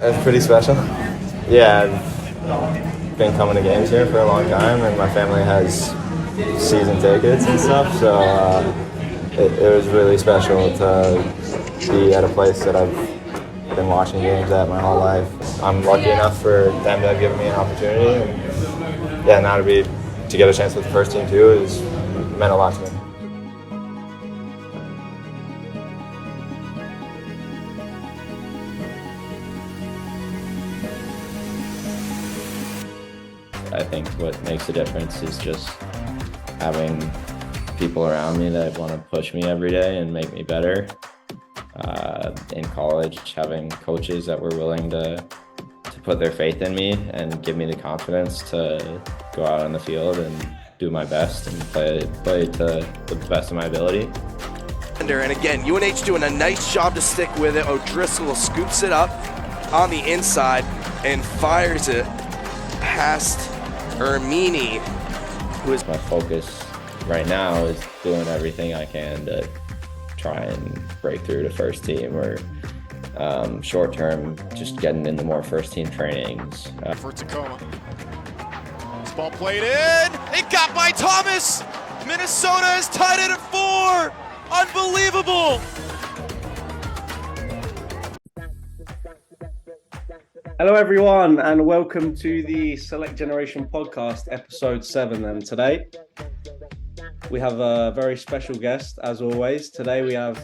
It's pretty special. Yeah, I've been coming to games here for a long time, and my family has season tickets and stuff. So it was really special to be at a place that I've been watching games at my whole life. I'm lucky enough for them to have given me an opportunity, and yeah, now to get a chance with the first team too is meant a lot to me. I think what makes a difference is just having people around me that want to push me every day and make me better. In college, having coaches that were willing to put their faith in me and give me the confidence to go out on the field and do my best and play to the best of my ability. And again, UNH doing a nice job to stick with it. O'Driscoll scoops it up on the inside and fires it past Ermini, who is my focus right now is doing everything I can to try and break through to first team, or short term, just getting into more first team trainings. For Tacoma. This ball played in. It got by Thomas. Minnesota has tied it at 4. Unbelievable. Hello everyone, and welcome to the Select Generation podcast, episode 7. And today we have a very special guest, as always. Today we have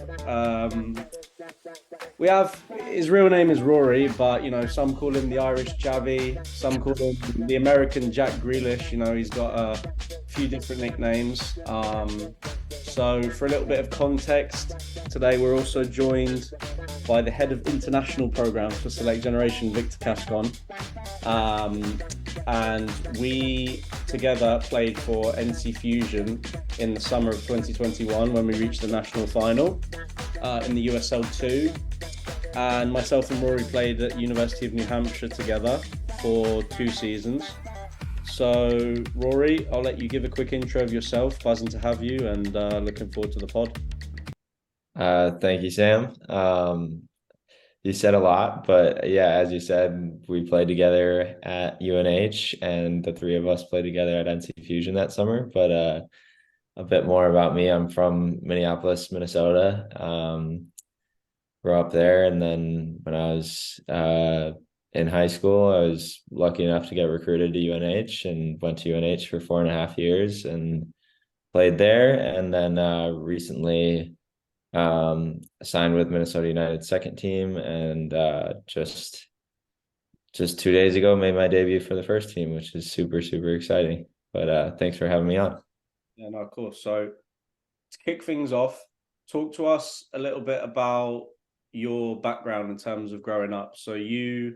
his real name is Rory, but some call him the Irish Javi, some call him the American Jack Grealish. He's got a few different nicknames. So for a little bit of context, today we're also joined by the head of international programs for Select Generation, Victor Cascon. And we together played for NC Fusion in the summer of 2021 when we reached the national final in the USL 2. And myself and Rory played at University of New Hampshire together for 2 seasons. So, Rory, I'll let you give a quick intro of yourself. Buzzing to have you, and looking forward to the pod. Thank you, Sam. You said a lot, but yeah, as you said, we played together at UNH, and the 3 of us played together at NC Fusion that summer. But a bit more about me: I'm from Minneapolis, Minnesota. Grew up there, and then when I was in high school, I was lucky enough to get recruited to UNH and went to UNH for 4.5 years and played there. And then recently signed with Minnesota United second team, and just 2 days ago made my debut for the first team, which is super, super exciting. But thanks for having me on. Yeah, no, of course. So to kick things off, talk to us a little bit about your background in terms of growing up. So your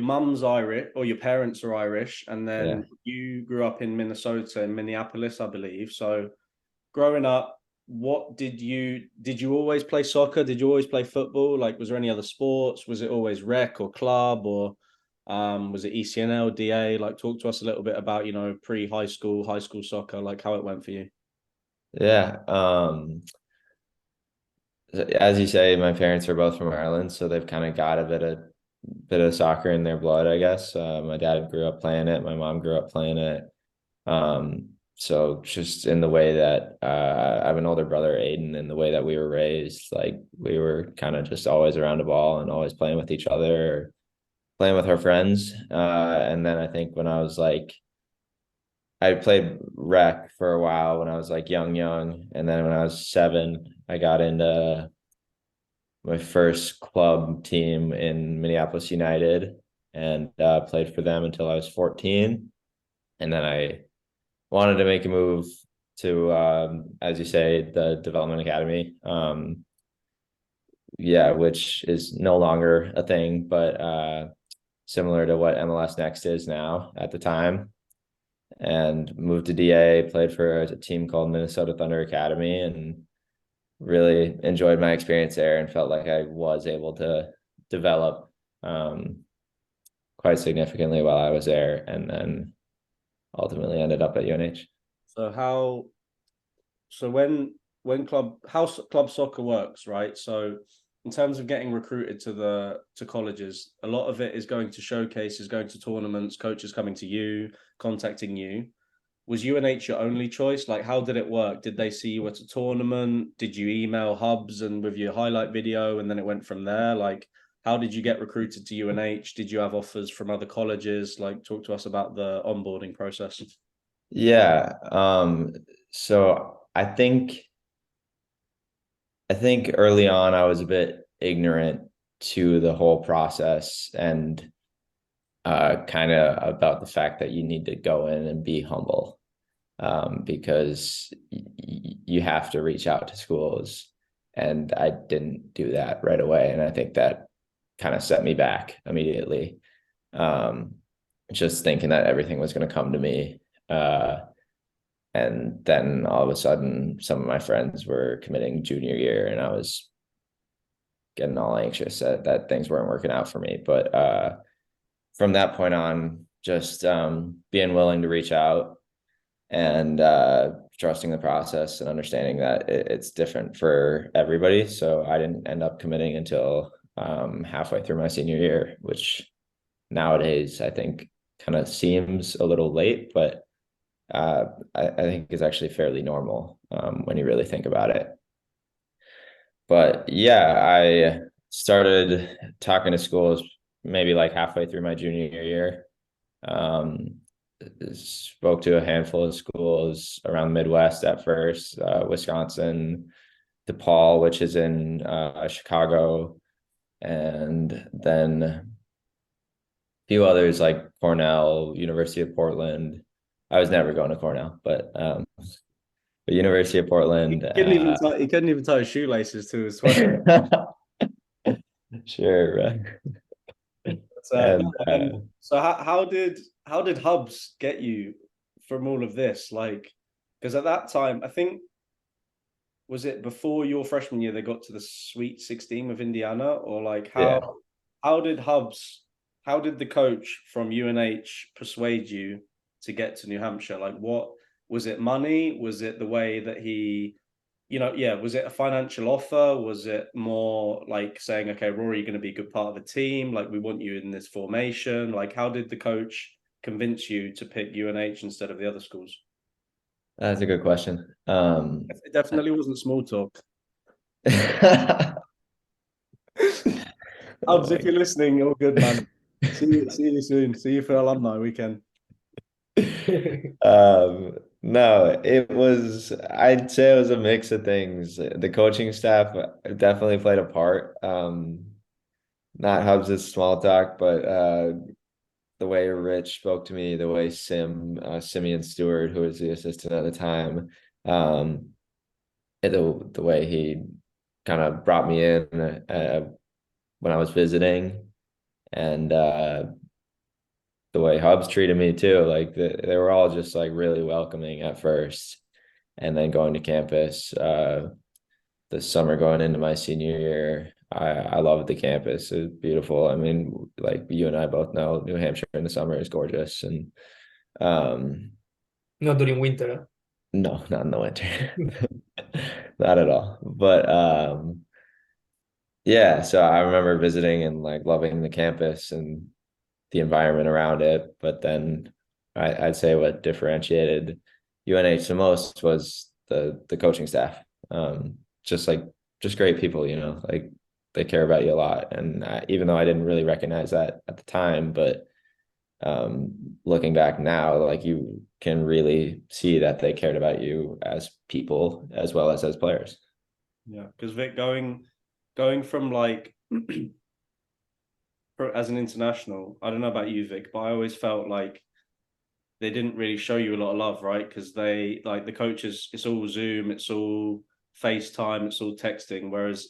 mum's Irish, or your parents are Irish, and then you grew up in Minnesota, in Minneapolis, I believe. So growing up, what did you always play soccer? Did you always play football? Like, was there any other sports? Was it always rec or club, or was it ECNL, DA? Like, talk to us a little bit about, pre-high school, high school soccer, like how it went for you. Yeah. As you say, my parents are both from Ireland, so they've kind of got a bit of soccer in their blood, I guess. My dad grew up playing it. My mom grew up playing it. So just in the way that I have an older brother, Aiden, in the way that we were raised, like we were kind of just always around the ball and always playing with each other, or playing with our friends. And then I think when I was I played rec for a while when I was young. And then when I was 7, I got into my first club team in Minneapolis United, and played for them until I was 14. And then I wanted to make a move to, as you say, the Development Academy. Which is no longer a thing, but similar to what MLS Next is now at the time. And moved to DA, played for a team called Minnesota Thunder Academy, and really enjoyed my experience there and felt like I was able to develop quite significantly while I was there, and then ultimately ended up at UNH. So when club soccer works, right? So in terms of getting recruited to colleges, a lot of it is going to showcases, going to tournaments, coaches coming to you, contacting you. Was UNH your only choice? Like, how did it work? Did they see you at a tournament? Did you email hubs and with your highlight video, and then it went from there? Like, how did you get recruited to UNH? Did you have offers from other colleges? Like, talk to us about the onboarding process. Yeah. So I think early on I was a bit ignorant to the whole process and kind of about the fact that you need to go in and be humble, because you have to reach out to schools, and I didn't do that right away, and I think that kind of set me back immediately, just thinking that everything was going to come to me, and then all of a sudden some of my friends were committing junior year, and I was getting all anxious that things weren't working out for me. But from that point on, just being willing to reach out and trusting the process and understanding that it's different for everybody. So I didn't end up committing until halfway through my senior year, which nowadays I think kind of seems a little late, but I think is actually fairly normal when you really think about it. But yeah, I started talking to schools maybe like halfway through my junior year. Spoke to a handful of schools around the Midwest at first, Wisconsin, DePaul, which is in Chicago, and then a few others like Cornell, University of Portland. I was never going to Cornell, but University of Portland. He couldn't even tie his shoelaces to his sweater. Sure. So how did hubs get you from all of this? Like, because at that time, I think, was it before your freshman year they got to the Sweet 16 with Indiana, or like how did the coach from UNH persuade you to get to New Hampshire? Like, what was it? Money? Was it the way that he, was it a financial offer? Was it more like saying, okay, Rory, you're going to be a good part of the team. Like, we want you in this formation. Like, how did the coach convince you to pick UNH instead of the other schools? That's a good question. It definitely wasn't small talk. Hubs, if you're listening, all good, man. See you soon. See you for alumni weekend. No, I'd say it was a mix of things. The coaching staff definitely played a part. Not Hubs' small talk, but the way Rich spoke to me, the way Simeon Stewart, who was the assistant at the time, the way he kind of brought me in when I was visiting, and the way Hubs treated me too. Like they were all just like really welcoming at first, and then going to campus. The summer going into my senior year, I loved the campus. It was beautiful. I mean, like you and I both know, New Hampshire in the summer is gorgeous, and not during winter. No, not in the winter. Not at all. But yeah, so I remember visiting and like loving the campus and the environment around it. But then I'd say what differentiated UNH the most was the coaching staff. Just great people, like they care about you a lot. And even though I didn't really recognize that at the time, but looking back now, like you can really see that they cared about you as people as well as players. Yeah, because Vic, going from like as an international, I don't know about you, Vic, but I always felt like they didn't really show you a lot of love, right? Because they, like, the coaches, it's all Zoom, it's all FaceTime, it's all texting. Whereas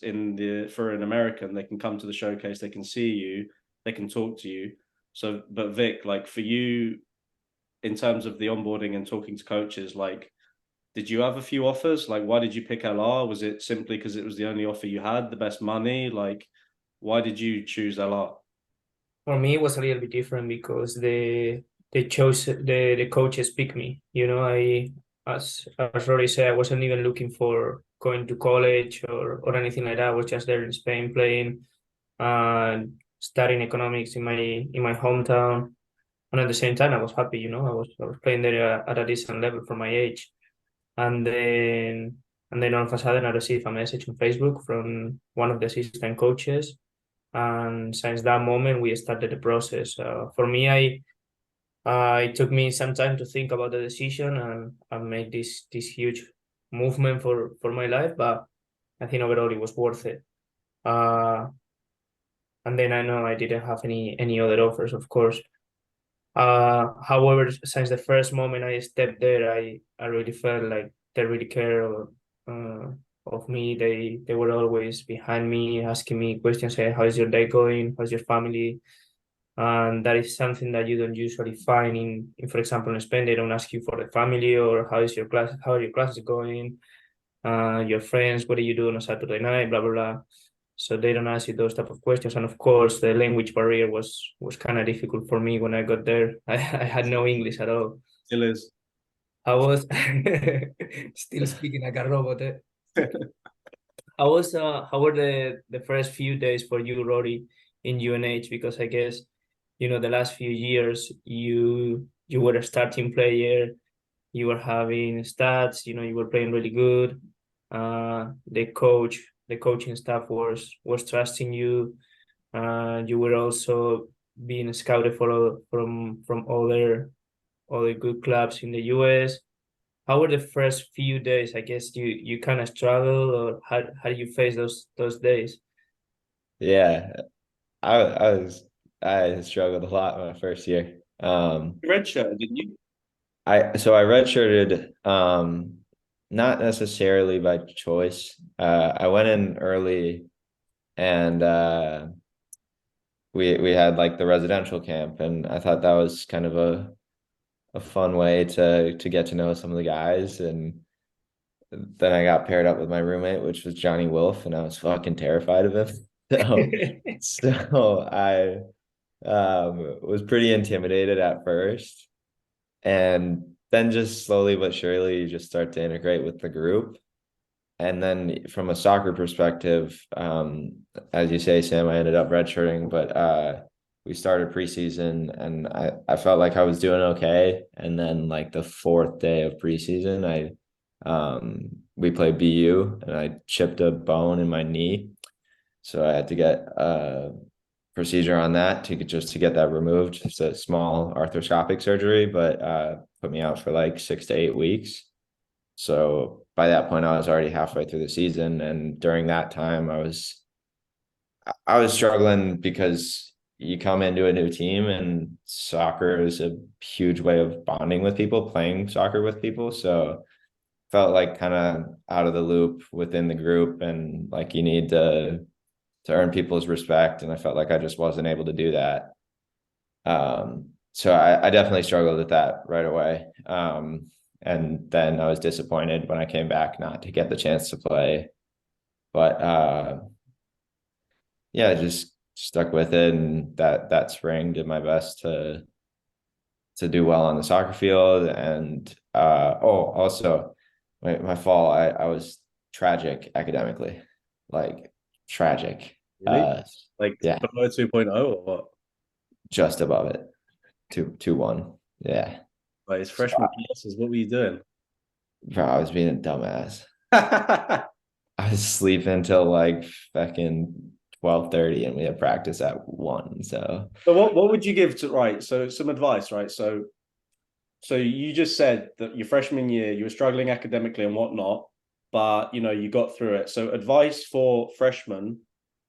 for an American, they can come to the showcase, they can see you, they can talk to you. So, but Vic, like for you, in terms of the onboarding and talking to coaches, like, did you have a few offers? Like, why did you pick LR? Was it simply because it was the only offer you had, the best money? Like, why did you choose LR? For me, it was a little bit different because the coaches picked me. As Rory said, I wasn't even looking for going to college or anything like that. I was just there in Spain playing and studying economics in my hometown. And at the same time, I was happy, you know, I was playing there at a decent level for my age. And then all of a sudden I received a message on Facebook from one of the assistant coaches. And since that moment, we started the process. For me, it took me some time to think about the decision and make this huge movement for my life, but I think overall it was worth it. And then I know I didn't have any other offers, of course. However, since the first moment I stepped there, I really felt like they really care of me. They were always behind me, asking me questions, hey, how's your day going? How's your family? And that is something that you don't usually find in for example, in Spain. They don't ask you for the family or how are your classes going, your friends, what do you do on a Saturday night, blah blah blah. So they don't ask you those type of questions. And of course, the language barrier was kind of difficult for me when I got there. I had no English at all. Still is. I was still speaking like a robot. How were the first few days for you, Rory, in UNH? Because I guess, you know, the last few years you were a starting player, you were having stats, you know, you were playing really good. The coaching staff was trusting you. You were also being scouted from other good clubs in the US. How were the first few days? I guess you kind of struggled, or how do you face those days? Yeah, I struggled a lot my first year. Redshirt, didn't you? I redshirted, not necessarily by choice. I went in early, and we had like the residential camp, and I thought that was kind of a fun way to get to know some of the guys. And then I got paired up with my roommate, which was Johnny Wolf, and I was fucking terrified of him. So I was pretty intimidated at first, and then just slowly but surely you just start to integrate with the group. And then from a soccer perspective, as you say, Sam, I ended up redshirting, but we started preseason, and I felt like I was doing okay. And then like the fourth day of preseason, we played BU, and I chipped a bone in my knee. So I had to get a procedure on that to get that removed. It's a small arthroscopic surgery, but put me out for like 6 to 8 weeks. So by that point, I was already halfway through the season, and during that time, I was struggling because you come into a new team, and soccer is a huge way of bonding with people, playing soccer with people. So felt like kind of out of the loop within the group, and like you need to earn people's respect, and I felt like I just wasn't able to do that. So I definitely struggled with that right away. And then I was disappointed when I came back not to get the chance to play. But yeah, I just stuck with it, and that spring did my best to do well on the soccer field. And also my fall, I was tragic academically, like tragic. Really? Like Yeah, below 2.0 or what? just above it. 2-1. Yeah. Like it's freshman classes. What were you doing? Bro, I was being a dumbass. I was sleeping till like fucking 12:30, and we had practice at 1. So what would you give to, right? So some advice, right? So you just said that your freshman year you were struggling academically and whatnot, but you know you got through it. So advice for freshmen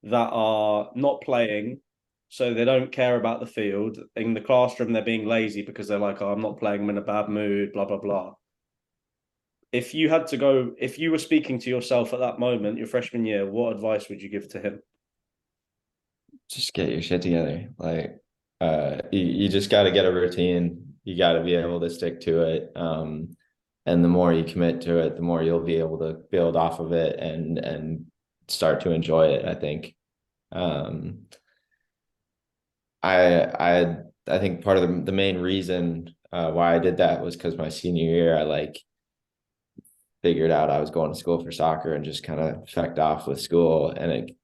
that are not playing, so they don't care about the field. In the classroom, they're being lazy because they're like, oh, I'm not playing, I'm in a bad mood, blah, blah, blah. If you were speaking to yourself at that moment, your freshman year, what advice would you give to him? just get your shit together. Like you just got to get a routine. You got to be able to stick to it. And the more you commit to it, the more you'll be able to build off of it and start to enjoy it, I think. I think part of the main reason why I did that was because my senior year, I like figured out I was going to school for soccer and just kind of fecked off with school, and it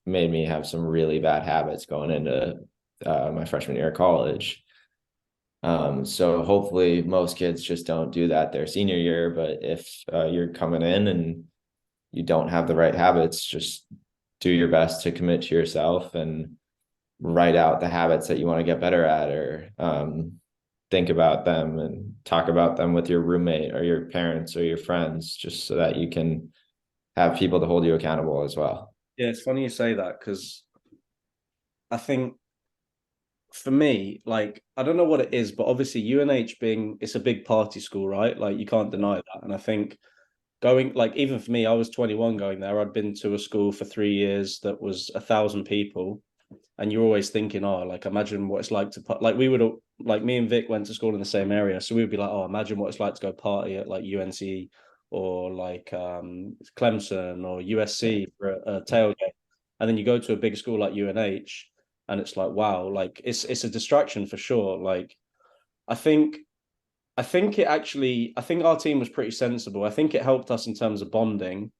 made me have some really bad habits going into my freshman year of college. So hopefully most kids just don't do that their senior year, but if you're coming in and you don't have the right habits, just do your best to commit to yourself and write out the habits that you want to get better at, or think about them and talk about them with your roommate or your parents or your friends, just so that you can have people to hold you accountable as well. Yeah, it's funny you say that, because I think for me, like, I don't know what it is, but obviously UNH it's a big party school, right? Like, you can't deny that. And I think going, like, even for me, I was 21 going there. I'd been to a school for 3 years that was 1,000 people. And you're always thinking, oh, like, imagine what it's like to put, like, like, me and Vic went to school in the same area. So we would be like, oh, imagine what it's like to go party at like UNC or like Clemson or USC for a tailgate. And then you go to a big school like UNH, and it's like, wow, like, it's a distraction for sure. Like, I think I think our team was pretty sensible. I think it helped us in terms of bonding.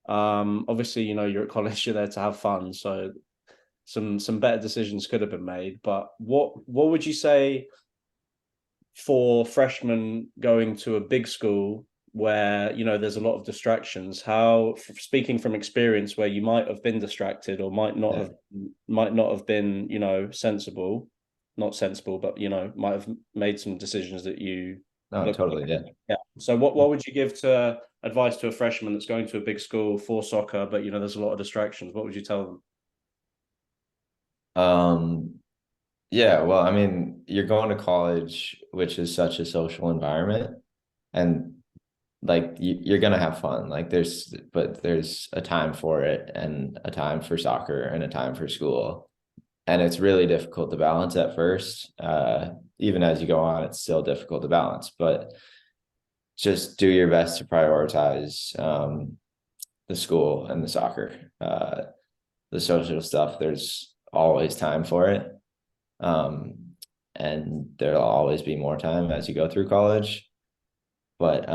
Obviously, you're at college, you're there to have fun, so some better decisions could have been made. But what would you say for freshmen going to a big school where there's a lot of distractions? How, speaking from experience, where you might have been distracted or might not have been sensible, not sensible, but might have made some decisions that you totally. yeah. So what would you give to advice to a freshman that's going to a big school for soccer, but there's a lot of distractions? What would you tell them? Yeah, well, I mean, you're going to college, which is such a social environment, and like you're gonna have fun. Like there's a time for it, and a time for soccer, and a time for school. And it's really difficult to balance at first. Even as you go on, it's still difficult to balance, but just do your best to prioritize the school and the soccer. The social stuff, there's always time for it. And there'll always be more time as you go through college. But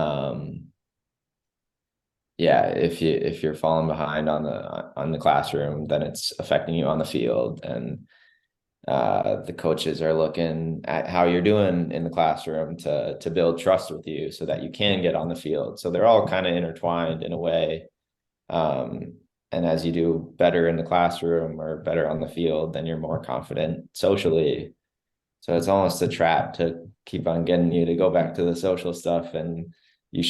yeah, if you're falling behind on the classroom, then it's affecting you on the field, and the coaches are looking at how you're doing in the classroom to build trust with you so that you can get on the field. So they're all kind of intertwined in a way. And as you do better in the classroom or better on the field, then you're more confident socially. So it's almost a trap to keep on getting you to go back to the social stuff. And you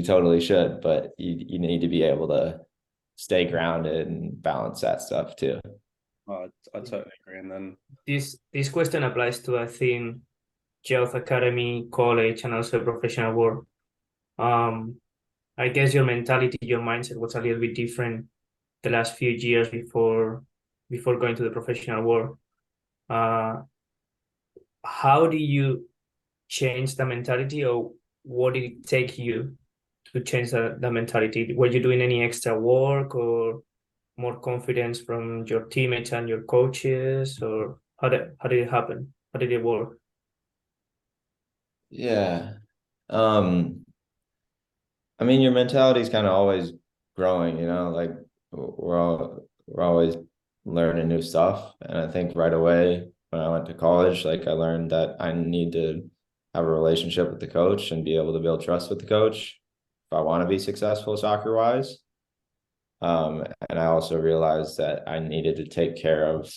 totally should, but you need to be able to stay grounded and balance that stuff too. I totally agree. And then this question applies to, I think, youth academy, college, and also professional world. I guess your mentality, your mindset was a little bit different the last few years before going to the professional world. How do you change the mentality, or what did it take you to change the mentality? Were you doing any extra work, or more confidence from your teammates and your coaches, or how did it happen? How did it work? Yeah. I mean, your mentality is kind of always growing, like we're always learning new stuff. And I think right away when I went to college, like I learned that I need to have a relationship with the coach and be able to build trust with the coach if I want to be successful soccer wise. And I also realized that I needed to take care of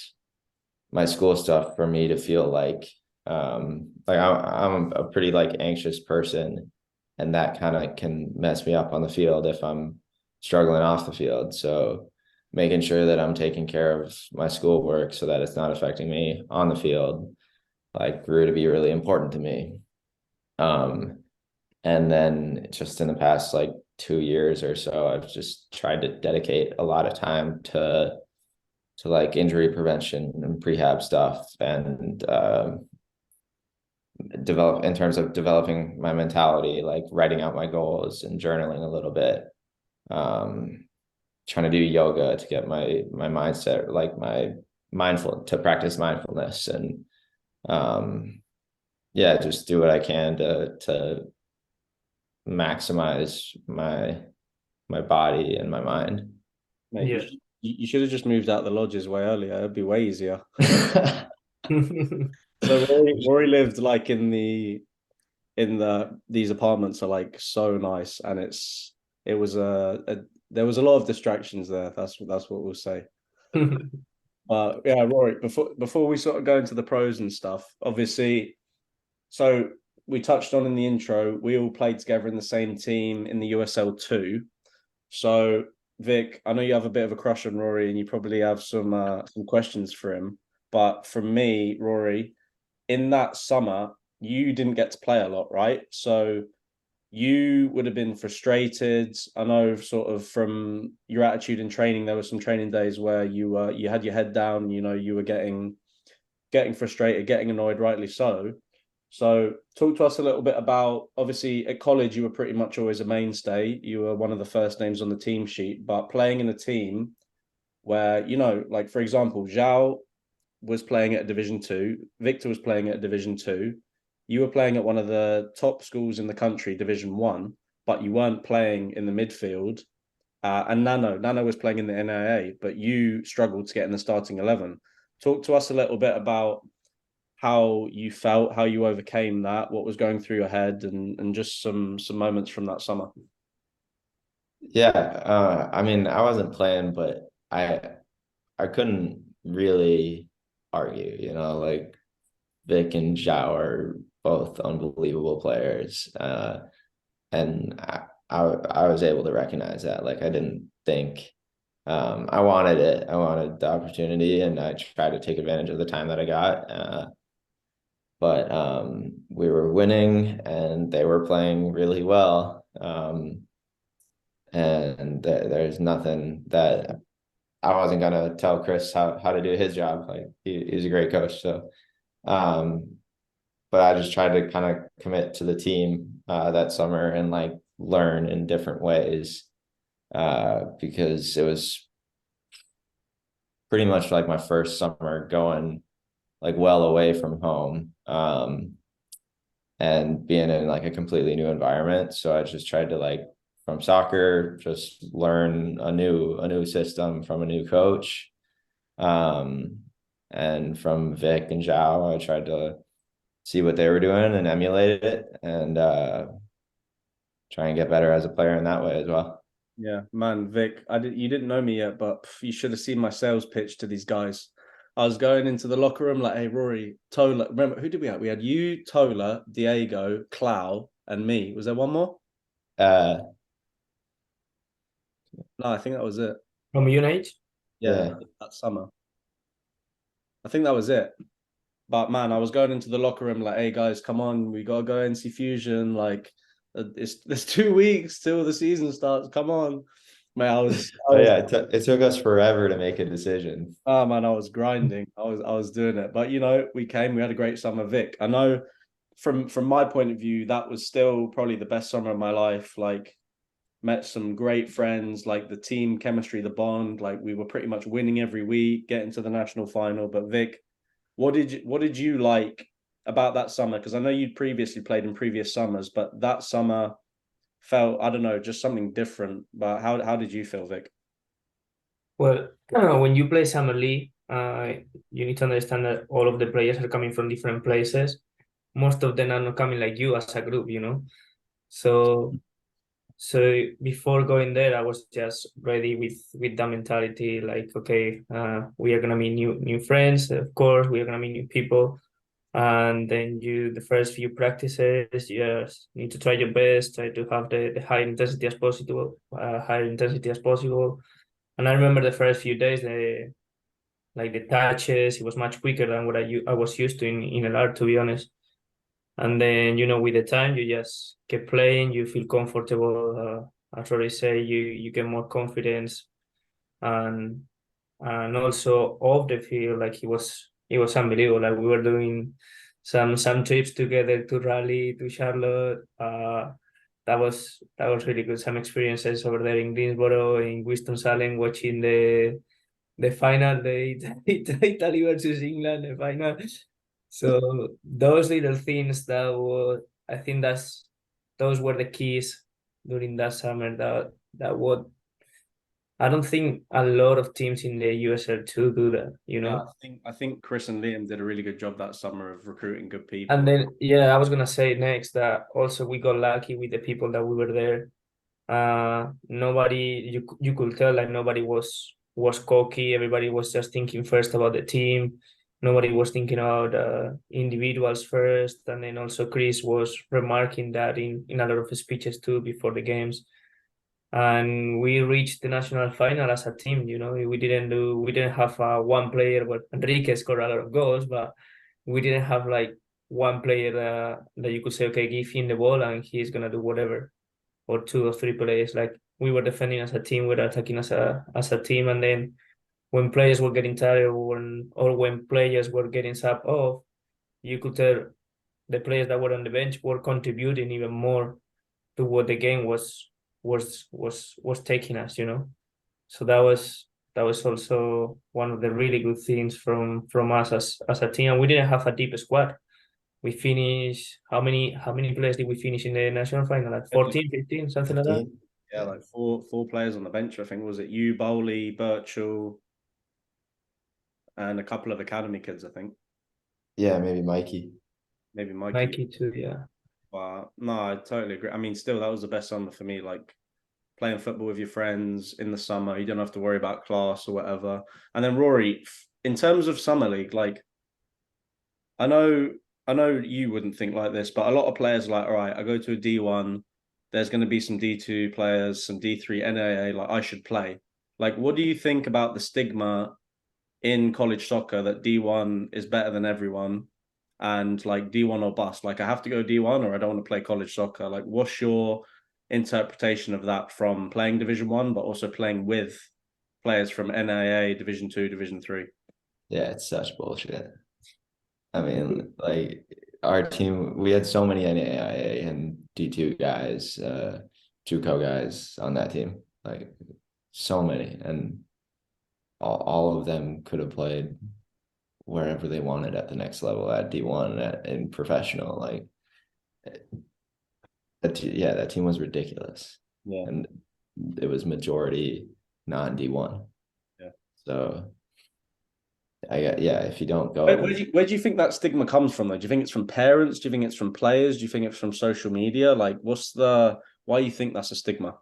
my school stuff for me to feel like I'm a pretty anxious person, and that kind of can mess me up on the field if I'm struggling off the field. So making sure that I'm taking care of my schoolwork so that it's not affecting me on the field, grew to be really important to me. And then just in the past 2 years or so, I've just tried to dedicate a lot of time to injury prevention and prehab stuff, and develop in terms of developing my mentality, writing out my goals and journaling a little bit, trying to do yoga to get my mindset, to practice mindfulness, and just do what I can to maximize my body and my mind. Mate, Yeah. you should have just moved out the lodges way earlier. It'd be way easier. So Rory lived like in these apartments are like so nice, and it was there was a lot of distractions there. That's what we'll say. But yeah, Rory, before we sort of go into the pros and stuff, obviously, so we touched on in the intro, we all played together in the same team in the USL 2. So Vic, I know you have a bit of a crush on Rory, and you probably have some questions for him. But from me, Rory, in that summer, you didn't get to play a lot, right? So you would have been frustrated. I know sort of from your attitude in training, there were some training days where you had your head down, you were getting frustrated, getting annoyed, rightly so. So talk to us a little bit about, obviously at college you were pretty much always a mainstay. You were one of the first names on the team sheet, but playing in a team where, like for example, Zhao was playing at Division 2, Victor was playing at Division 2, you were playing at one of the top schools in the country, Division 1, but you weren't playing in the midfield. And Nano was playing in the NAA, but you struggled to get in the starting 11. Talk to us a little bit about how you felt, how you overcame that, what was going through your head, and just some moments from that summer. Yeah, I mean, I wasn't playing, but I couldn't really argue, like Vic and Zhao are both unbelievable players. And I was able to recognize that. Like I didn't think I wanted it. I wanted the opportunity, and I tried to take advantage of the time that I got. But we were winning, and they were playing really well. And there's nothing that I wasn't gonna tell Chris how to do his job. Like he's a great coach. So, but I just tried to kind of commit to the team that summer and like learn in different ways because it was pretty much like my first summer going like well away from home and being in like a completely new environment. So I just tried to like from soccer just learn a new system from a new coach. And from Vic and Zhao, I tried to see what they were doing and emulate it and try and get better as a player in that way as well. Yeah, man, Vic, you didn't know me yet, but you should have seen my sales pitch to these guys. I was going into the locker room like, hey, Rory, Tola. Remember, who did we have? We had you, Tola, Diego, Clau, and me. Was there one more? Uh, No, I think that was it. From UNH? Yeah, that summer. I think that was it. But man, I was going into the locker room like, hey guys, come on, we gotta go NC Fusion. Like, there's 2 weeks till the season starts. Come on, man. yeah, it took us forever to make a decision. Oh man, I was grinding. I was doing it. But we had a great summer. Vic, I know from my point of view, that was still probably the best summer of my life. Like, met some great friends, like the team chemistry, the bond. Like, we were pretty much winning every week, getting to the national final. But Vic, what did you like about that summer? Because I know you'd previously played in previous summers, but that summer felt, I don't know, just something different. But how did you feel, Vic? Well, when you play Summer League, you need to understand that all of the players are coming from different places. Most of them are not coming like you as a group, So before going there, I was just ready with that mentality, like, okay, we are gonna meet new friends, of course, we are gonna meet new people. And then the first few practices, you just need to try your best, try to have the high intensity as possible, higher intensity as possible. And I remember the first few days, the touches, it was much quicker than what I was used to in LR, to be honest. And then, with the time, you just keep playing, you feel comfortable. As Rory say, you get more confidence. And also off the field, like it was unbelievable. Like we were doing some trips together to Raleigh, to Charlotte. That was really good. Some experiences over there in Greensboro, in Winston-Salem, watching the final, Italy versus England, the final. So those little things I think that's those were the keys during that summer. That what I don't think a lot of teams in the USL2 do that, you Yeah, know. I think Chris and Liam did a really good job that summer of recruiting good people. And then yeah, I was gonna say next that also we got lucky with the people that we were there. Nobody you could tell like nobody was cocky. Everybody was just thinking first about the team. Nobody was thinking about individuals first. And then also Chris was remarking that in a lot of speeches too before the games. And we reached the national final as a team. You know, we didn't have one player, but Enrique scored a lot of goals, but we didn't have like one player that you could say, okay, give him the ball and he's gonna do whatever, or two or three players. Like we were defending as a team, we were attacking as a team, and then when players were getting tired or when players were getting subbed off, you could tell the players that were on the bench were contributing even more to what the game was taking us, you know. So that was also one of the really good things from us as a team. And we didn't have a deep squad. We finished how many players did we finish in the national final? Like 14, 15, something like that. 15? Yeah, like four players on the bench. I think was it you, Bowley, Birchall, and a couple of academy kids. I think Yeah, maybe Mikey. maybe Mikey. Nike too, yeah. But no, I totally agree. I mean, still, that was the best summer for me. Like playing football with your friends in the summer, you don't have to worry about class or whatever. And then Rory, in terms of summer league, like I know, I know you wouldn't think like this, but a lot of players are like, all right, I go to a D1. There's going to be some D2 players, some D3 NAA. Like I should play. Like, what do you think about the stigma in college soccer that D1 is better than everyone? And like D1 or bust, like I have to go D1 or I don't want to play college soccer. Like, what's your interpretation of that from playing Division 1, but also playing with players from NAA, Division 2, Division 3? Yeah, it's such bullshit. I mean, like our team, we had so many NAIA and D2 guys, JUCO guys on that team, like so many, and all of them could have played wherever they wanted at the next level at D1 in professional. Like, that team was ridiculous. Yeah. And it was majority non D1. Yeah. So if you don't go, Where do you think that stigma comes from though? Do you think it's from parents? Do you think it's from players? Do you think it's from social media? Like, why do you think that's a stigma?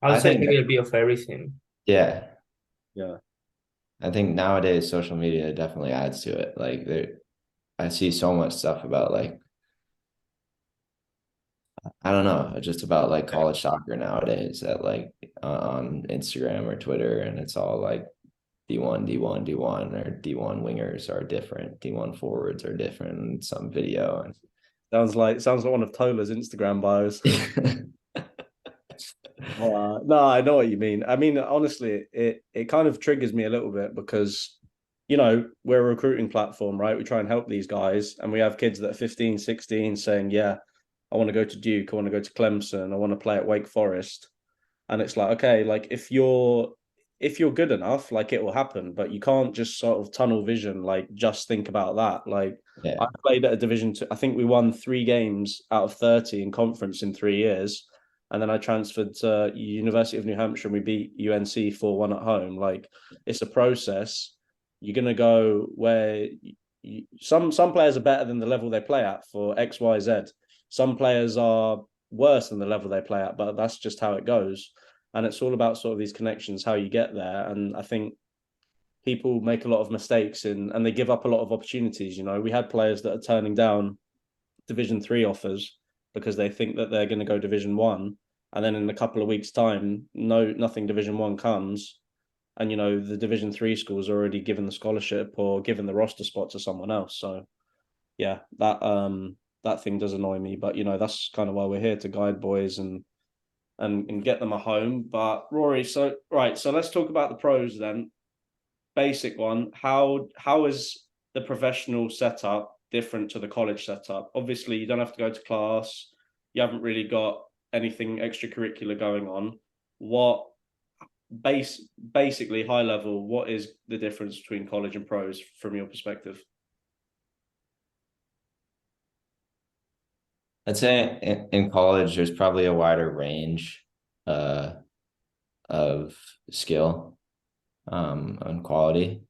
I'll I say think- maybe a bit of everything. yeah, Yeah. I think nowadays social media definitely adds to it. Like I see so much stuff about like, I don't know, just about like college soccer nowadays at like on Instagram or Twitter, and it's all like D1, D1, D1, or D1 wingers are different, D1 forwards are different in some video. And Sounds like one of Tola's Instagram bios. No, I know what you mean. I mean, honestly, it kind of triggers me a little bit because, you know, we're a recruiting platform, right? We try and help these guys, and we have kids that are 15, 16 saying, yeah, I want to go to Duke, I want to go to Clemson, I want to play at Wake Forest. And it's like, okay, like if you're good enough, like it will happen, but you can't just sort of tunnel vision, like just think about that. Like yeah, I played at a Division 2. I think we won 3 games out of 30 in conference in 3 years. And then I transferred to University of New Hampshire and we beat UNC 4-1 at home. Like it's a process. You're gonna go where some players are better than the level they play at for X, Y, Z. Some players are worse than the level they play at, but that's just how it goes. And it's all about sort of these connections, how you get there. And I think people make a lot of mistakes and they give up a lot of opportunities. You know, we had players that are turning down Division 3 offers because they think that they're going to go Division 1, and then in a couple of weeks' time, nothing Division 1 comes, and you know the Division 3 schools are already given the scholarship or given the roster spot to someone else. So yeah, that thing does annoy me, but you know that's kind of why we're here, to guide boys and get them a home. But Rory, so let's talk about the pros then. Basic one, how is the professional setup different to the college setup? Obviously, you don't have to go to class. You haven't really got anything extracurricular going on. What basically high level, what is the difference between college and pros from your perspective? I'd say in college, there's probably a wider range uh, of skill and quality.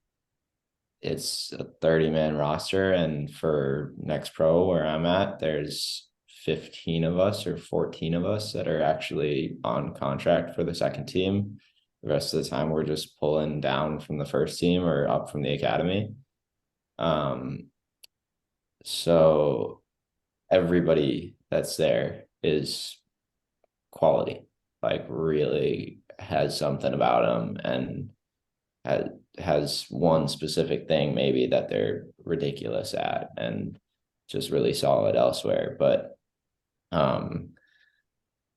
It's a 30-man roster, and for next pro where I'm at, there's 15 of us or 14 of us that are actually on contract for the second team. The rest of the time, we're just pulling down from the first team or up from the academy. Um, so everybody that's there is quality, like really has something about them and has one specific thing maybe that they're ridiculous at and just really solid elsewhere. But um,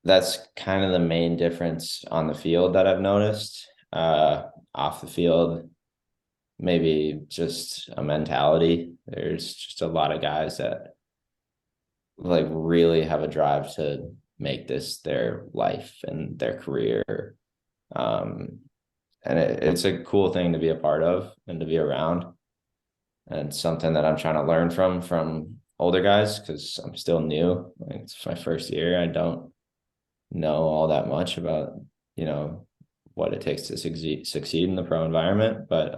that's kind of the main difference on the field that I've noticed. Off the field, maybe just a mentality. There's just a lot of guys that like really have a drive to make this their life and their career. Um, and it's a cool thing to be a part of and to be around. And it's something that I'm trying to learn from older guys because I'm still new. Like, it's my first year. I don't know all that much about, you know, what it takes to succeed in the pro environment. But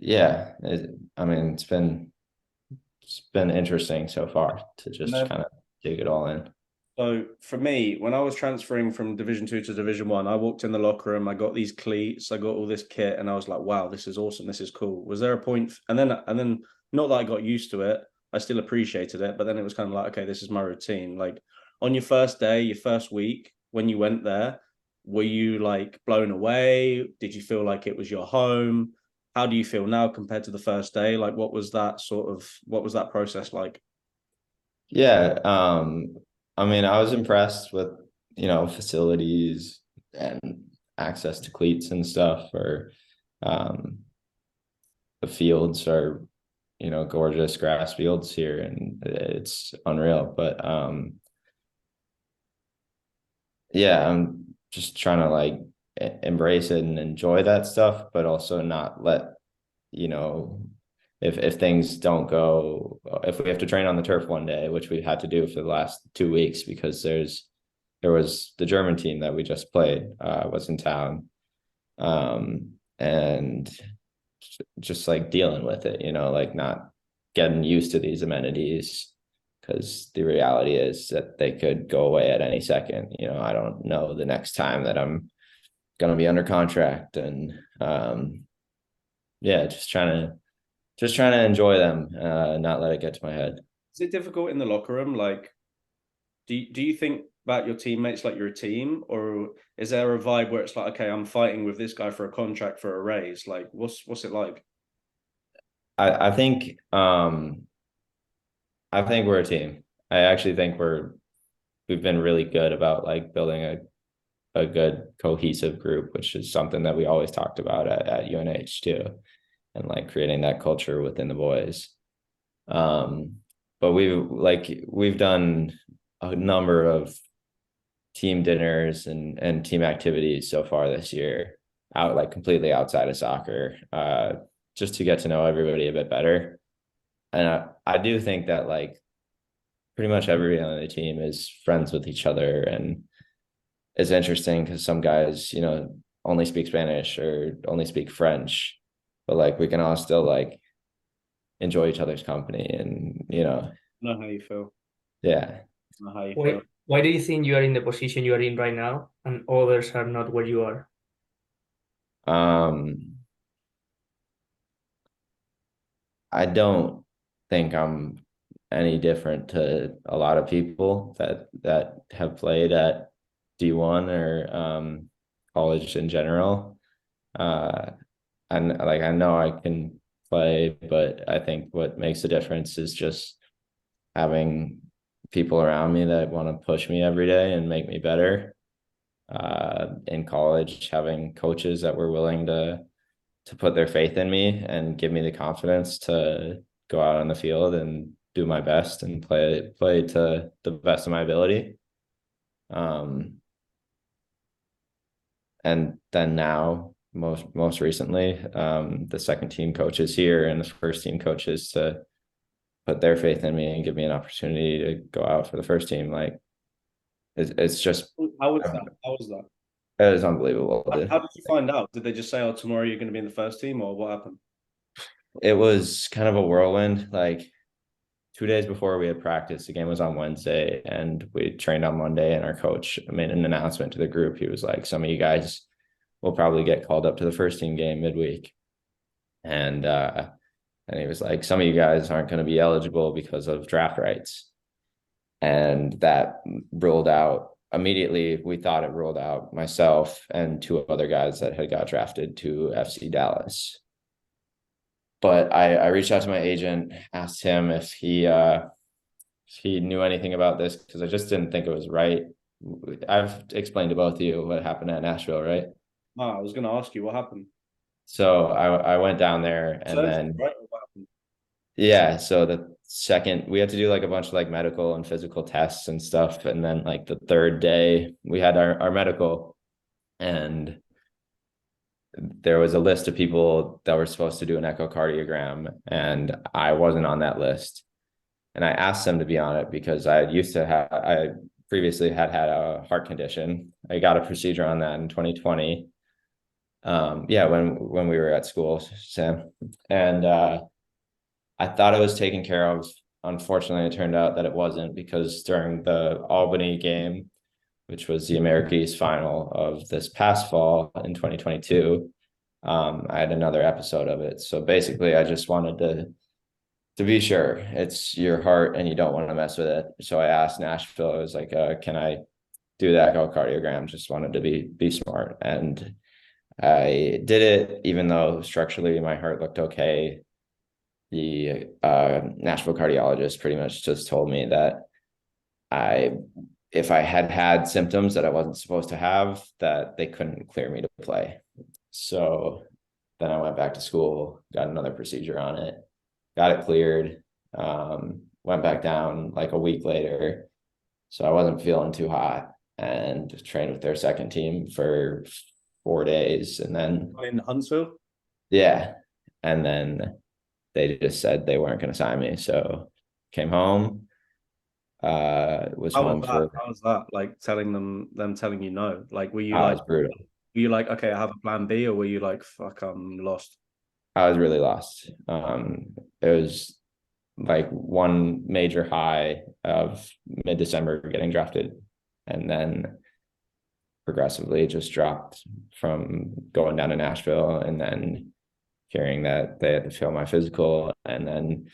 yeah, I mean, it's been interesting so far to just kind of dig it all in. So for me, when I was transferring from Division 2 to Division 1, I walked in the locker room, I got these cleats, I got all this kit, and I was like, wow, this is awesome, this is cool. Was there a point, and then not that I got used to it, I still appreciated it, but then it was kind of like, okay, this is my routine. Like on your first day, your first week, when you went there, were you like blown away? Did you feel like it was your home? How do you feel now compared to the first day? Like what was that process like? Yeah, I mean, I was impressed with, you know, facilities and access to cleats and stuff, or um, the fields are, you know, gorgeous grass fields here and it's unreal. But yeah, I'm just trying to like embrace it and enjoy that stuff, but also not let, you know, if things don't go, if we have to train on the turf one day, which we had to do for the last 2 weeks because there was the German team that we just played was in town, and just like dealing with it, you know, like not getting used to these amenities because the reality is that they could go away at any second. You know, I don't know the next time that I'm going to be under contract, and yeah, just trying to enjoy them, not let it get to my head. Is it difficult in the locker room? Like, do you think about your teammates like you're a team, or is there a vibe where it's like, okay, I'm fighting with this guy for a contract for a raise? Like, what's it like? I think I think we're a team. I actually think we've been really good about like building a good cohesive group, which is something that we always talked about at UNH too, and like creating that culture within the boys. But we've done a number of team dinners and team activities so far this year, out like completely outside of soccer, just to get to know everybody a bit better. And I do think that like pretty much everybody on the team is friends with each other, and it's interesting because some guys, you know, only speak Spanish or only speak French, but like we can all still like enjoy each other's company, and you know, Know how you feel. yeah. Know how you Why, feel. why do you think you are in the position you are in right now and others are not where you are? I don't think I'm any different to a lot of people that have played at D1 or college in general. And like I know I can play, but I think what makes the difference is just having people around me that want to push me every day and make me better. In college, having coaches that were willing to put their faith in me and give me the confidence to go out on the field and do my best and play to the best of my ability. And then now, most recently, the second team coaches here and the first team coaches to put their faith in me and give me an opportunity to go out for the first team. Like it's just, How was that? How was that? it was unbelievable, dude. How did you find out? Did they just say, "Oh, tomorrow you're going to be in the first team," or what happened? It was kind of a whirlwind. Like 2 days before we had practice, the game was on Wednesday and we trained on Monday, and our coach made an announcement to the group. He was like, some of you guys will probably get called up to the first team game midweek. And he was like, some of you guys aren't going to be eligible because of draft rights. And that ruled out immediately. We thought it ruled out myself and 2 other guys that had got drafted to FC Dallas. But I reached out to my agent, asked him if he knew anything about this, because I just didn't think it was right. I've explained to both of you what happened at Nashville, right? No, I was going to ask you what happened. So I went down there and then Right? What happened? yeah, so the second we had to do like a bunch of like medical and physical tests and stuff, and then like the third day we had our medical, and there was a list of people that were supposed to do an echocardiogram, and I wasn't on that list. And I asked them to be on it because I previously had a heart condition. I got a procedure on that in 2020. Yeah, when we were at school, Sam. And I thought it was taken care of. Unfortunately, it turned out that it wasn't, because during the Albany game, which was the America East final of this past fall in 2022, I had another episode of it. So basically, I just wanted to be sure it's your heart and you don't want to mess with it. So I asked Nashville, I was like, can I do the echocardiogram? Just wanted to be smart. And I did it, even though structurally my heart looked okay. The Nashville cardiologist pretty much just told me that if I had symptoms that I wasn't supposed to have, that they couldn't clear me to play. So then I went back to school, got another procedure on it, got it cleared, went back down like a week later. So I wasn't feeling too hot, and trained with their second team for 4 days. And then In Huntsville? yeah, and then they just said they weren't going to sign me. So came home, was home for. How was that? Like them telling you no? Like, were you I like, was brutal. were you like, okay, I have a plan B, or were you like, fuck, I'm lost? I was really lost. It was like one major high of mid-December getting drafted, and then progressively just dropped from going down to Nashville, and then hearing that they had to fail my physical, and then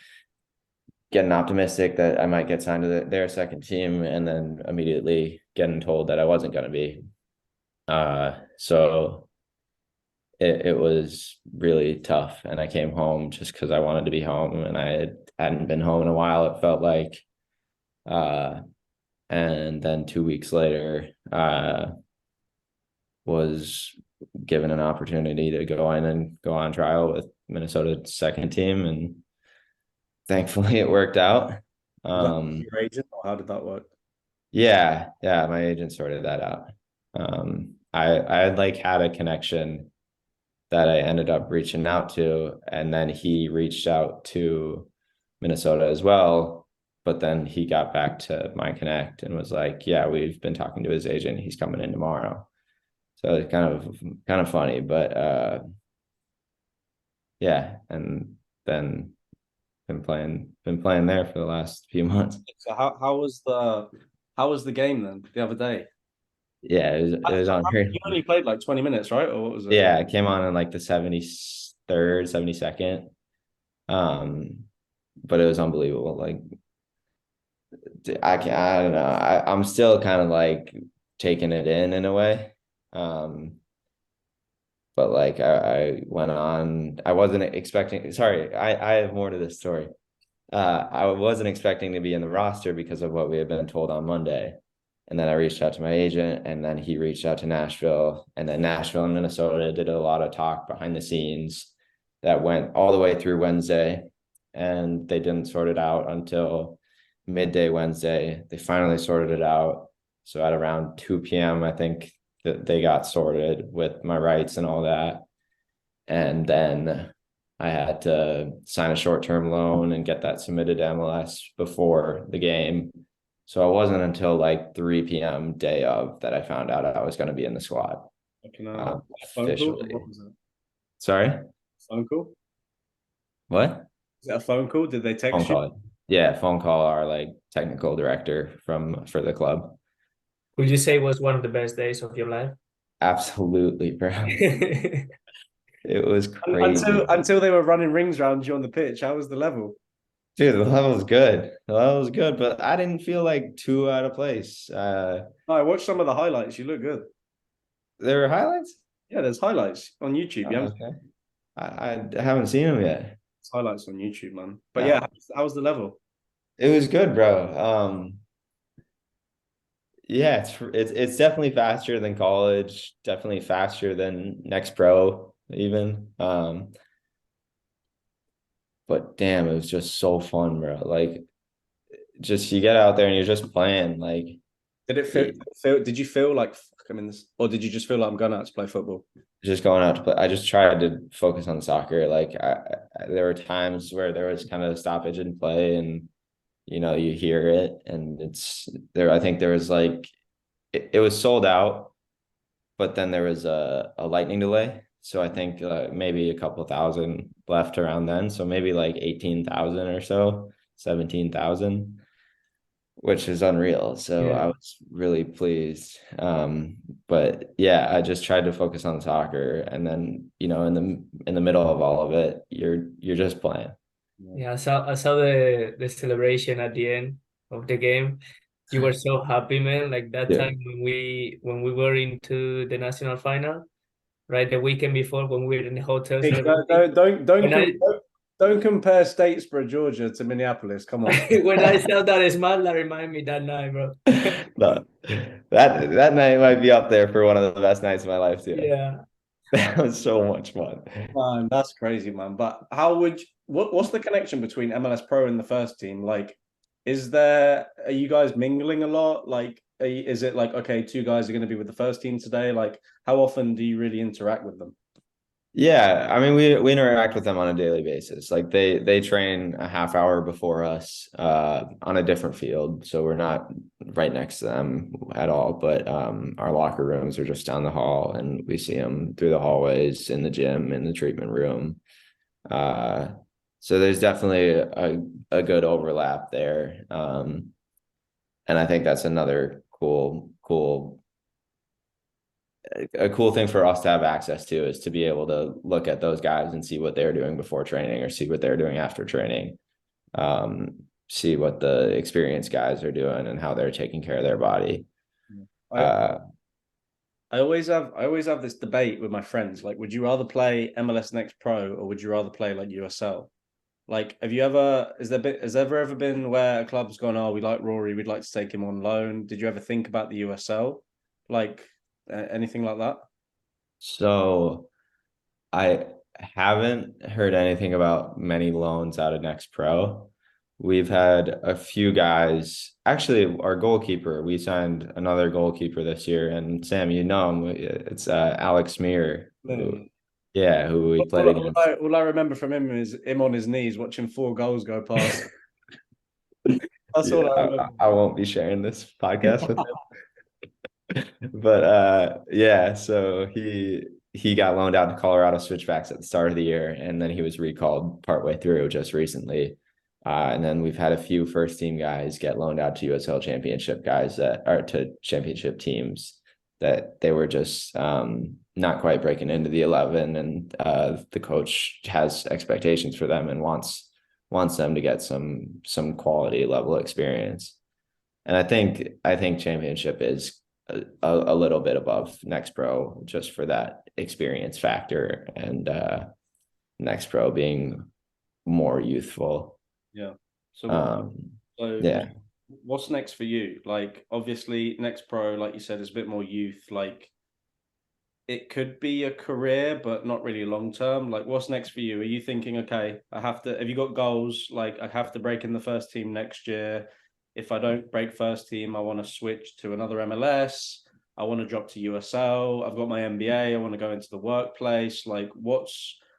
getting optimistic that I might get signed to their second team, and then immediately getting told that I wasn't going to be. So it was really tough, and I came home just because I wanted to be home, and I hadn't been home in a while, it felt like. And then 2 weeks later, was given an opportunity to go in and go on trial with Minnesota's second team, and thankfully it worked out. Your agent, or how did that work? Yeah, my agent sorted that out. I had like had a connection that I ended up reaching out to, and then he reached out to Minnesota as well, but then he got back to my connect and was like, yeah, we've been talking to his agent, he's coming in tomorrow. So it's kind of funny, but yeah, and then been playing there for the last few months. So how was the game then the other day? Yeah, it was on here. You only played like 20 minutes, right? Or what was it? Yeah, it came on in like the 73rd, 72nd. But it was unbelievable. Like I don't know. I'm still kind of like taking it in a way. But like I went on, I wasn't expecting, sorry, I have more to this story. I wasn't expecting to be in the roster because of what we had been told on Monday. And then I reached out to my agent, and then he reached out to Nashville, and then Nashville and Minnesota did a lot of talk behind the scenes that went all the way through Wednesday, and they didn't sort it out until midday Wednesday. They finally sorted it out. So at around 2 p.m., I think that they got sorted with my rights and all that. And then I had to sign a short-term loan and get that submitted to MLS before the game. So it wasn't until like 3 p.m. day of that I found out I was going to be in the squad Phone call? officially. What was it? Sorry? Phone call? What? Is it a phone call? Did they Phone text you? call. Yeah, phone call our like technical director for the club. Would you say it was one of the best days of your life? Absolutely, bro. It was crazy. Until they were running rings around you on the pitch. How was the level? Dude, the level was good. The level was good, but I didn't feel like too out of place. No, I watched some of the highlights. You look good. There were highlights? Yeah, there's highlights on YouTube. Oh, Yeah, okay. I haven't seen them yet. there's highlights on YouTube, man. But No. yeah, how was the level? It was good, bro. Yeah, it's definitely faster than college, definitely faster than next pro even. But damn, it was just so fun, bro. Like just you get out there and you're just playing like Did it feel? Did you feel like fuck, I'm in this, or did you just feel like I'm going out to play football? just going out to play. I just tried to focus on soccer. Like there were times where there was kind of a stoppage in play and you know, you hear it and it's there. I think there was like it was sold out, but then there was a lightning delay. So I think maybe a couple thousand left around then. So maybe like 18,000 or so, 17,000, which is unreal. So Yeah. I was really pleased. But yeah, I just tried to focus on soccer, and then you know, in the middle of all of it, you're just playing. Yeah, I saw the celebration at the end of the game. You were so happy, man. Like that Yeah. time when we were into the national final, right? The weekend before when we were in the hotel Hey, celebrating. don't When I don't compare Statesboro, Georgia to Minneapolis. Come on. when I saw that smile, that reminded me that night, bro. No, that night might be up there for one of the best nights of my life too. Yeah. That was so much fun. Man, that's crazy, man. But what's the connection between MLS Pro and the first team? Like, are you guys mingling a lot? Like, is it like, okay, two guys are going to be with the first team today? Like, how often do you really interact with them? Yeah, I mean we interact with them on a daily basis. Like they train a half hour before us on a different field, so we're not right next to them at all. But our locker rooms are just down the hall, and we see them through the hallways, in the gym, in the treatment room. So there's definitely a good overlap there, and I think that's another cool a cool thing for us to have access to is to be able to look at those guys and see what they're doing before training or see what they're doing after training. See what the experienced guys are doing and how they're taking care of their body. I always have this debate with my friends. Like, would you rather play MLS Next Pro or would you rather play like USL? Like, has there ever been where a club's gone, oh, we like Rory, we'd like to take him on loan? Did you ever think about the USL? Like, anything like that? So I haven't heard anything about many loans out of Next Pro. We've had a few guys, actually our goalkeeper, we signed another goalkeeper this year, and Sam, you know him, it's Alex Meir. Who we played against. All I remember from him is him on his knees watching 4 goals go past. That's all I remember. I won't be sharing this podcast with him. But yeah, so he got loaned out to Colorado Switchbacks at the start of the year, and then he was recalled partway through just recently. And then we've had a few first team guys get loaned out to USL Championship guys that are to championship teams that they were just not quite breaking into the 11, and the coach has expectations for them and wants them to get some quality level experience. And I think championship is a little bit above Next Pro just for that experience factor, and Next Pro being more youthful. Yeah. So yeah. What's next for you? Like, obviously, Next Pro, like you said, is a bit more youth. Like, it could be a career, but not really long term. Like, what's next for you? Are you thinking, okay, have you got goals? Like, I have to break in the first team next year. If I don't break first team, I want to switch to another MLS. I want to drop to USL. I've got my MBA. I want to go into the workplace. Like, what's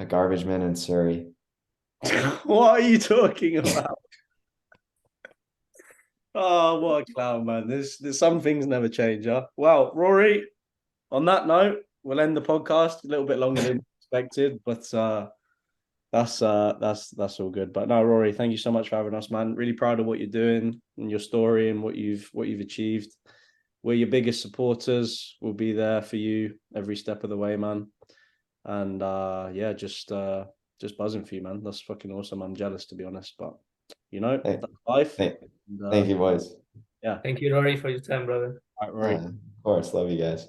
A garbage man in Surrey. What are you talking about? Oh, what a clown, man. There's some things never change, huh? Well, Rory, on that note, we'll end the podcast a little bit longer than expected, but that's all good. But no, Rory, thank you so much for having us, man. Really proud of what you're doing and your story and what you've achieved. We're your biggest supporters. We'll be there for you every step of the way, man. And yeah, just buzzing for you, man. That's fucking awesome. I'm jealous, to be honest, but that's life. Thank you, boys. Yeah. Thank you, Rory, for your time, brother. All right, Rory. Of course, love you guys.